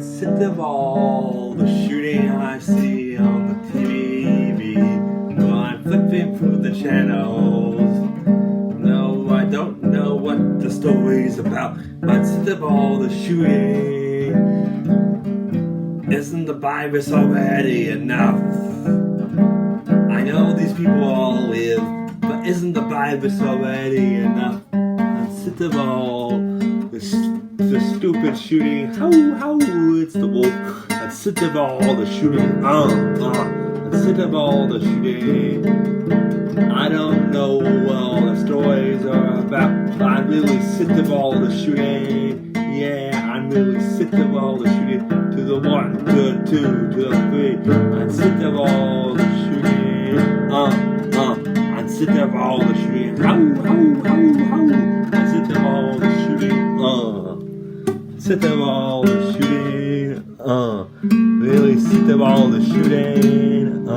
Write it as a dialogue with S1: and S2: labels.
S1: I'm sick of all the shooting I see on the TV. Well, I'm flipping through the channels. No, I don't know what the story's about. I'm sick of all the shooting. Isn't the virus already enough? I know these people all live, but isn't the virus already enough? I'm sick of all the stupid shooting. How, it's the wolf. I'm sick of all the shooting. I'm sick of all the shooting. I don't know what all the stories are about, but I'm really sick of all the shooting. Yeah, I'm really sick of all the shooting. To the 1, to the 2, to the 3. I'm sick of all the shooting. I'm sick of all the shooting. How. I'm sick of all the shooting. Sick of all the shooting. Really sick of all the shooting.